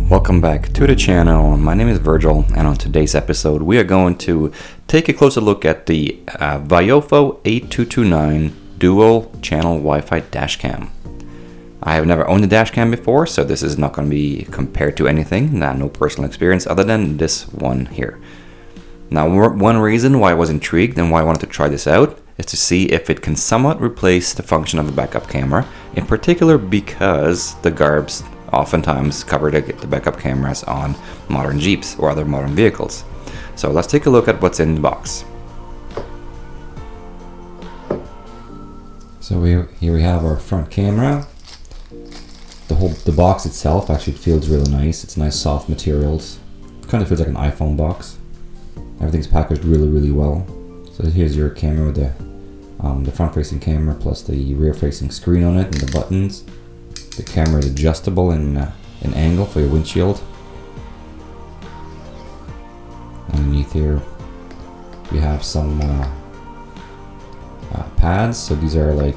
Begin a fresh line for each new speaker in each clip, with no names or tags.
Welcome back to the channel. My name is Virgil, and on today's episode we are going to take a closer look at the VIOFO A229 Dual Channel Wi-Fi Dashcam. I have never owned a Dashcam before, so this is not going to be compared to anything, no personal experience other than this one here. Now, one reason why I was intrigued and why I wanted to try this out is to see if it can somewhat replace the function of a backup camera, in particular because the Garbs oftentimes cover the backup cameras on modern Jeeps or other modern vehicles. So let's take a look at what's in the box. So here we have our front camera. The box itself actually feels really nice. It's nice soft materials. It kind of feels like an iPhone box. Everything's packaged really well. So here's your camera with the front-facing camera plus the rear-facing screen on it and the buttons. The camera is adjustable in angle for your windshield. Underneath here we have some pads. So these are like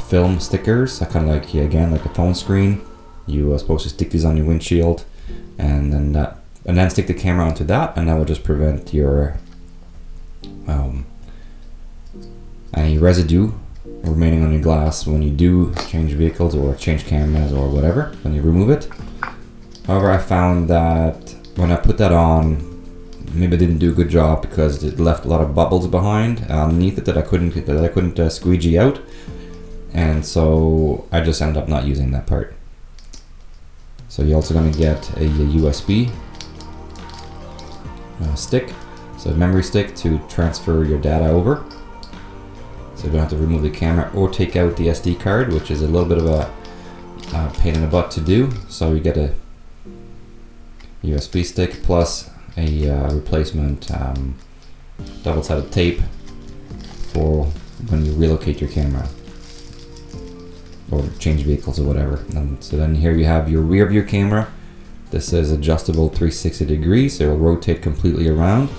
film stickers, kind of like, again, like a phone screen. You are supposed to stick these on your windshield and then stick the camera onto that, and that will just prevent your any residue remaining on your glass when you do change vehicles or change cameras or whatever, when you remove it. However, I found that when I put that on, maybe I didn't do a good job because it left a lot of bubbles behind underneath it that I couldn't squeegee out, and so I just ended up not using that part. So you're also going to get a USB stick, so a memory stick to transfer your data over. So you don't have to remove the camera or take out the SD card, which is a little bit of a pain in the butt to do. So you get a USB stick plus a replacement double-sided tape for when you relocate your camera or change vehicles or whatever. And so then here you have your rear view camera. This is adjustable 360 degrees, so it will rotate completely around.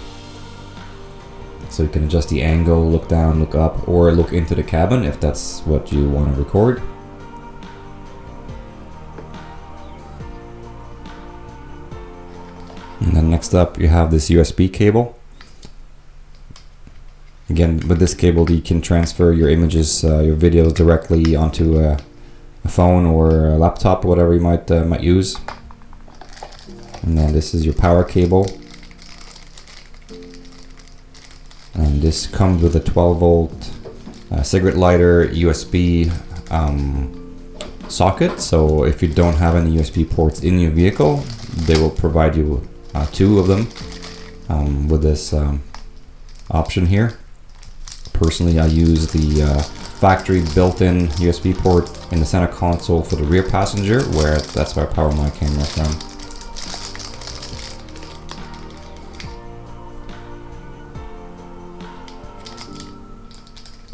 So you can adjust the angle, look down, look up, or look into the cabin if that's what you want to record. And then next up you have this USB cable. Again, with this cable you can transfer your images, your videos directly onto a phone or a laptop or whatever you might use. And then this is your power cable. And this comes with a 12-volt cigarette lighter USB socket. So if you don't have any USB ports in your vehicle, they will provide you two of them with this option here. Personally, I use the factory built-in USB port in the center console for the rear passenger, where that's where I power my camera from.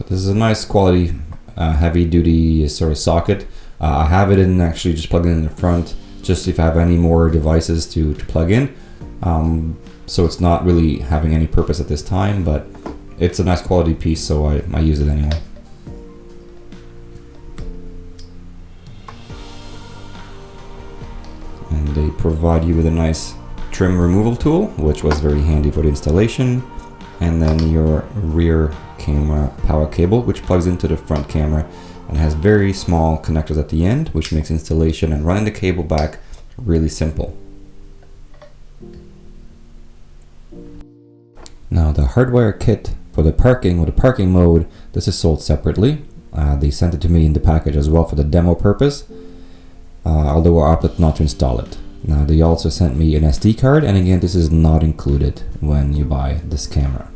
This is a nice quality, heavy-duty sort of socket. I have it in actually just plugged in the front, just if I have any more devices to plug in. So it's not really having any purpose at this time, but it's a nice quality piece, so I use it anyway. And they provide you with a nice trim removal tool, which was very handy for the installation. And then your rear camera power cable, which plugs into the front camera and has very small connectors at the end, which makes installation and running the cable back really simple. Now the hardware kit for the parking, with the parking mode, this is sold separately. They sent it to me in the package as well for the demo purpose, although I opted not to install it. Now they also sent me an SD card, and again, this is not included when you buy this camera.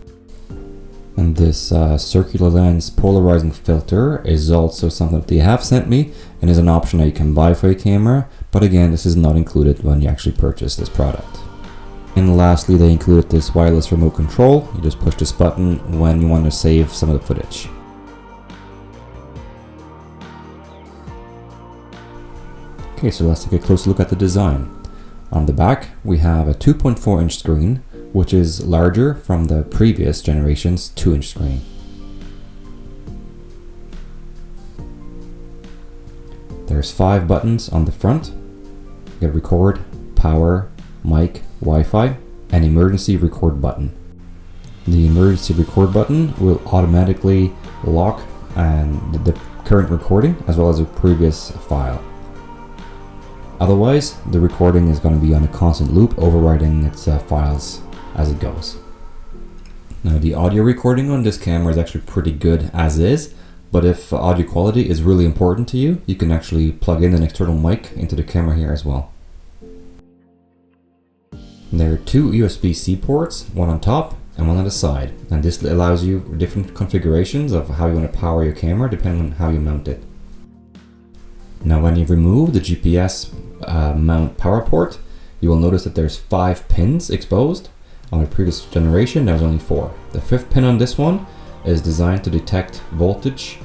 And this circular lens polarizing filter is also something that they have sent me, and is an option that you can buy for your camera, but again, this is not included when you actually purchase this product. And lastly, they included this wireless remote control. You just push this button when you want to save some of the footage. Okay, so let's take a closer look at the design. On the back, we have a 2.4-inch screen, which is larger from the previous generation's 2-inch screen. There's 5 buttons on the front. You got record, power, mic, Wi-Fi, and emergency record button. The emergency record button will automatically lock and the current recording as well as a previous file. Otherwise, the recording is going to be on a constant loop, overwriting its files as it goes. Now, the audio recording on this camera is actually pretty good as is, but if audio quality is really important to you, you can actually plug in an external mic into the camera here as well. There are two USB-C ports, one on top and one on the side, and this allows you different configurations of how you want to power your camera depending on how you mount it. Now, when you remove the GPS mount power port, you will notice that there's 5 pins exposed. On the previous generation there was only 4. The 5th pin on this one is designed to detect voltage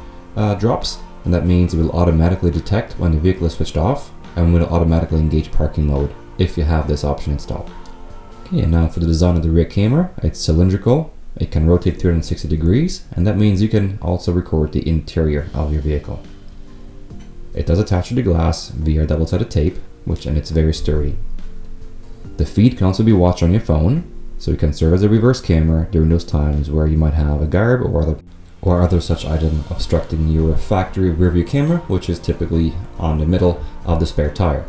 drops, and that means it will automatically detect when the vehicle is switched off and will automatically engage parking mode if you have this option installed. Okay, and now for the design of the rear camera, it's cylindrical, it can rotate 360 degrees, and that means you can also record the interior of your vehicle. It does attach to the glass via double-sided tape, and it's very sturdy. The feed can also be watched on your phone, so it can serve as a reverse camera during those times where you might have a garb or other such item obstructing your factory rearview camera, which is typically on the middle of the spare tire.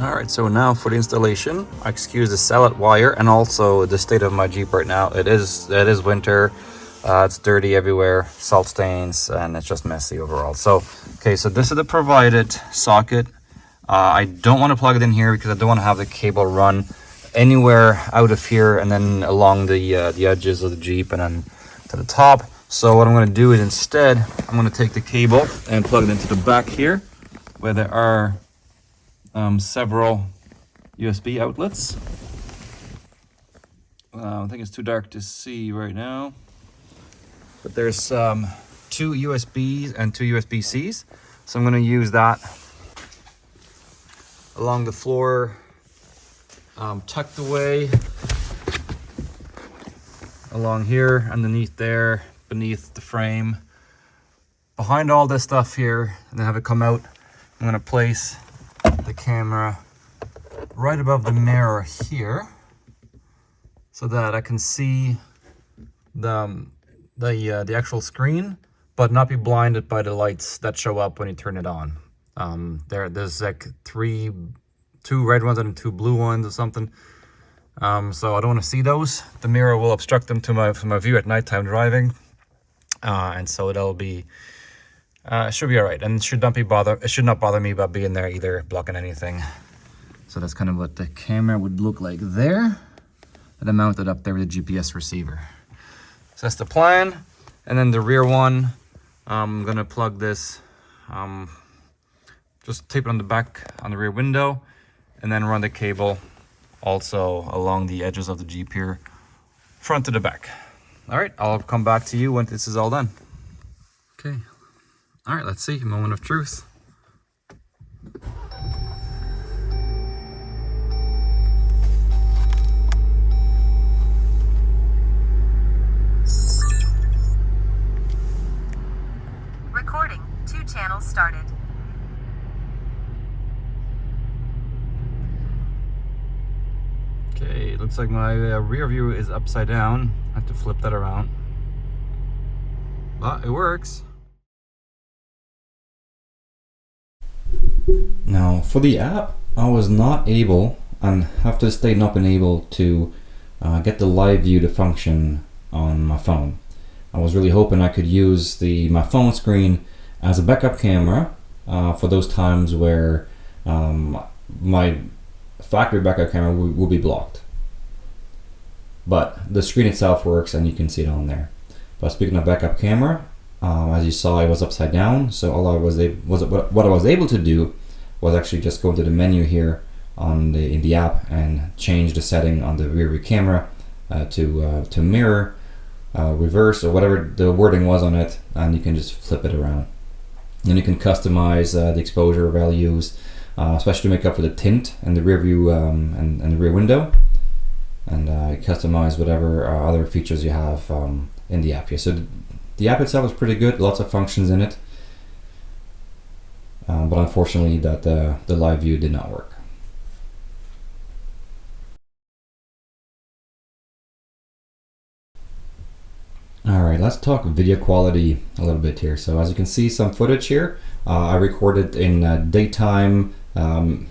Alright, so now for the installation, excuse the salad wire and also the state of my Jeep right now. It is winter. It's dirty everywhere, salt stains, and it's just messy overall. So, okay, so this is the provided socket. I don't want to plug it in here because I don't want to have the cable run anywhere out of here and then along the edges of the Jeep and then to the top. So what I'm going to do is instead, I'm going to take the cable and plug it into the back here, where there are several USB outlets. I think it's too dark to see right now. But there's 2 USBs and 2 USB-Cs. So I'm going to use that along the floor, tucked away along here, underneath there, beneath the frame. Behind all this stuff here, and then have it come out, I'm going to place the camera right above the mirror here so that I can see the actual screen, but not be blinded by the lights that show up when you turn it on. There's like 2 red ones and 2 blue ones or something. So I don't want to see those. The mirror will obstruct them to my view at nighttime driving, and so it'll be it should be all right, and it should not bother me about being there either, blocking anything. So that's kind of what the camera would look like there, and then mounted up there with the GPS receiver. So that's the plan. And then the rear one, I'm gonna plug this, just tape it on the back on the rear window, and then run the cable also along the edges of the Jeep here, front to the back. All right, I'll come back to you when this is all done. Okay, all right, let's see, moment of truth.
Recording, 2 channels started.
Okay, looks like my rear view is upside down. I have to flip that around. But it works. Now, for the app, I was not able, and have to this day not been able to get the live view to function on my phone. I was really hoping I could use my phone screen as a backup camera for those times where my factory backup camera will be blocked. But the screen itself works and you can see it on there. But speaking of backup camera, as you saw, it was upside down. So what I was able to do was actually just go into the menu here in the app and change the setting on the rear view camera to mirror, reverse, or whatever the wording was on it, and you can just flip it around. Then you can customize the exposure values, especially to make up for the tint and the rear view and the rear window, and customize whatever other features you have in the app here. So the app itself is pretty good, lots of functions in it, but unfortunately the live view did not work. Alright, let's talk video quality a little bit here. So as you can see some footage here, I recorded in daytime,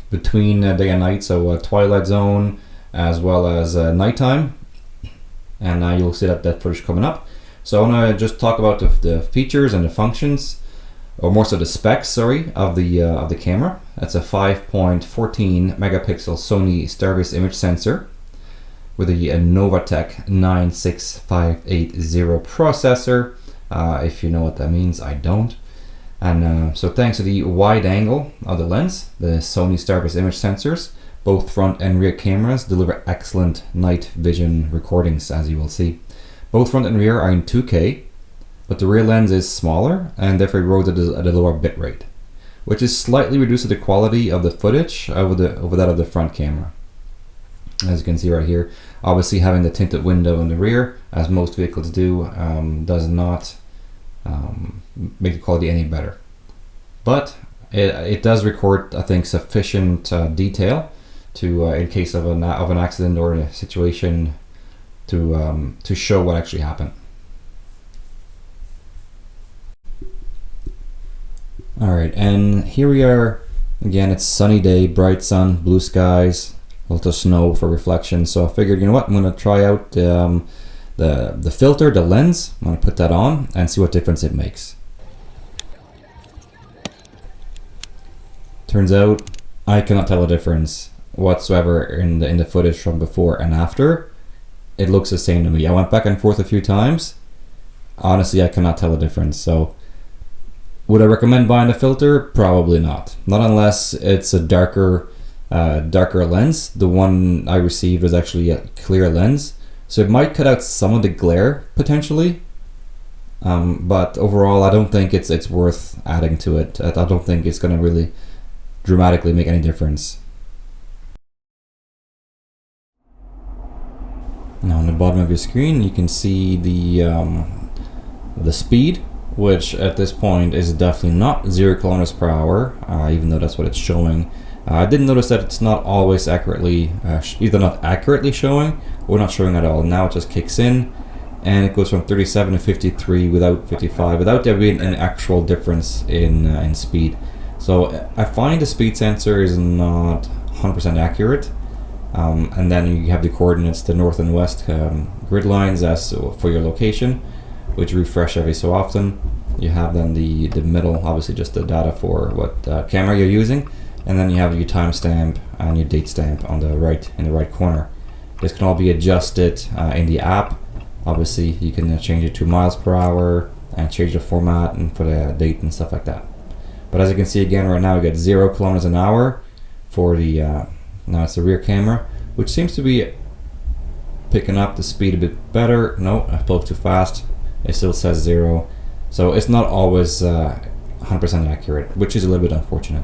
between day and night, so twilight zone as well as nighttime. And now you'll see that footage coming up. So I want to just talk about the features and the functions, or more so the specs, sorry, of the camera. That's a 5.14 megapixel Sony Starvis image sensor with a Novatec 96580 processor. If you know what that means, I don't. And so thanks to the wide angle of the lens, the Sony Starvis image sensors, both front and rear cameras deliver excellent night vision recordings, as you will see. Both front and rear are in 2K, but the rear lens is smaller and therefore erodes at a lower bitrate, which is slightly reduces the quality of the footage over that of the front camera. As you can see right here, obviously having the tinted window in the rear, as most vehicles do, does not make the quality any better. But it does record, I think, sufficient detail to, in case of an accident or a situation, to show what actually happened. All right, and here we are again. It's sunny day, bright sun, blue skies, a little snow for reflection. So I figured, you know what, I'm going to try out the filter, the lens. I'm going to put that on and see what difference it makes. Turns out I cannot tell a difference whatsoever in the footage from before and after. It looks the same to me. I went back and forth a few times. Honestly, I cannot tell a difference. So would I recommend buying a filter? Probably not. Not unless it's a darker lens. The one I received was actually a clear lens, so it might cut out some of the glare potentially. But overall, I don't think it's worth adding to it. I don't think it's going to really dramatically make any difference. Now on the bottom of your screen, you can see the speed, which at this point is definitely not 0 kilometers per hour, even though that's what it's showing. I did notice that it's not always accurately, either not accurately showing or not showing at all. Now it just kicks in and it goes from 37 to 53 without 55, without there being an actual difference in speed. So I find the speed sensor is not 100% accurate. And then you have the coordinates, the north and west grid lines as for your location, which refresh every so often. You have then the middle, obviously just the data for what camera you're using, and then you have your timestamp and your date stamp on the right, in the right corner. This can all be adjusted in the app. Obviously you can change it to miles per hour and change the format and for the date and stuff like that. But as you can see again right now, we get 0 kilometers an hour for the now it's the rear camera, which seems to be picking up the speed a bit better. No, I spoke too fast. It still says 0. So it's not always 100% accurate, which is a little bit unfortunate.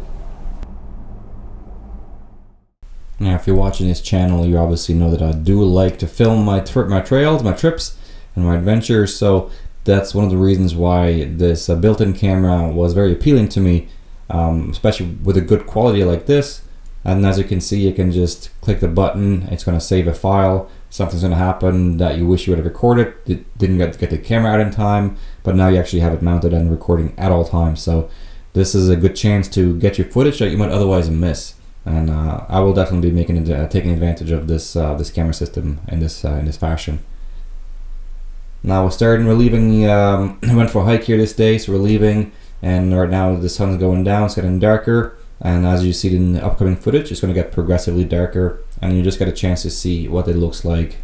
Now, if you're watching this channel, you obviously know that I do like to film my trails, my trips, and my adventures. So that's one of the reasons why this built-in camera was very appealing to me, especially with a good quality like this. And as you can see, you can just click the button. It's going to save a file. Something's going to happen that you wish you would have recorded. It didn't get the camera out in time, but now you actually have it mounted and recording at all times. So this is a good chance to get your footage that you might otherwise miss. And I will definitely be taking advantage of this camera system in this fashion. Now we're leaving. I went for a hike here this day, so we're leaving, and right now the sun's going down. It's getting darker. And as you see in the upcoming footage, it's going to get progressively darker, and you just get a chance to see what it looks like.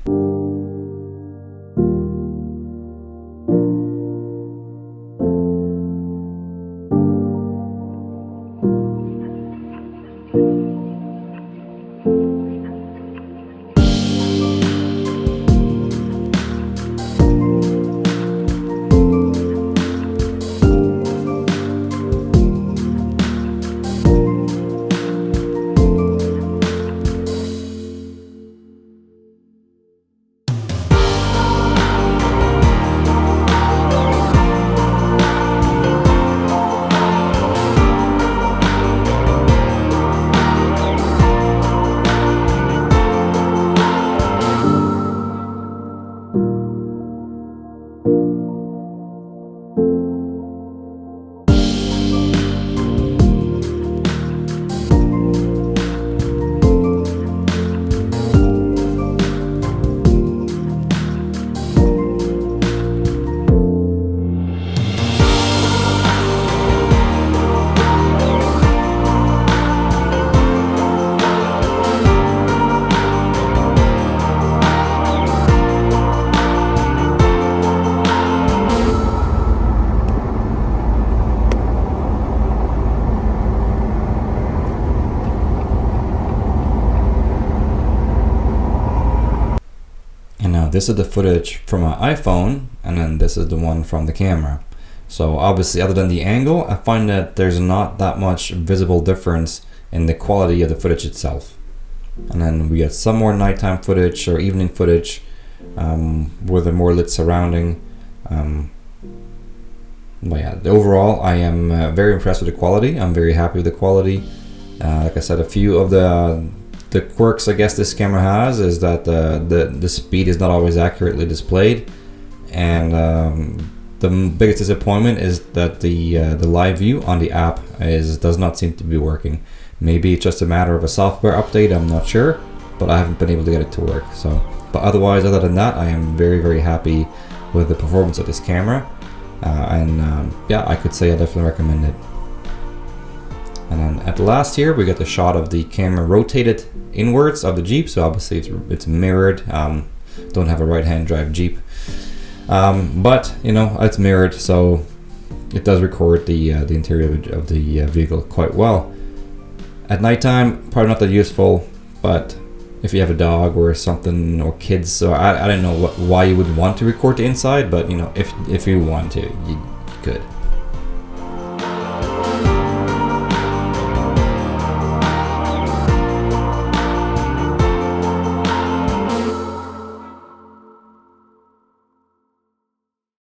This is the footage from my iPhone, and then this is the one from the camera. So obviously, other than the angle, I find that there's not that much visible difference in the quality of the footage itself. And then we get some more nighttime footage or evening footage with a more lit surrounding. But yeah, overall, I am very impressed with the quality. I'm very happy with the quality. Like I said, a few of the quirks I guess this camera has is that the speed is not always accurately displayed, and the biggest disappointment is that the live view on the app does not seem to be working. Maybe it's just a matter of a software update, I'm not sure, but I haven't been able to get it to work. So, but otherwise, other than that, I am very, very happy with the performance of this camera, yeah, I could say I definitely recommend it. And then at last here, we get the shot of the camera rotated inwards of the Jeep, so obviously it's mirrored. Don't have a right-hand drive Jeep, but you know, it's mirrored, so it does record the interior of the vehicle quite well. At nighttime, probably not that useful, but if you have a dog or something, or kids, so I don't know why you would want to record the inside, but you know, if you want to, you could.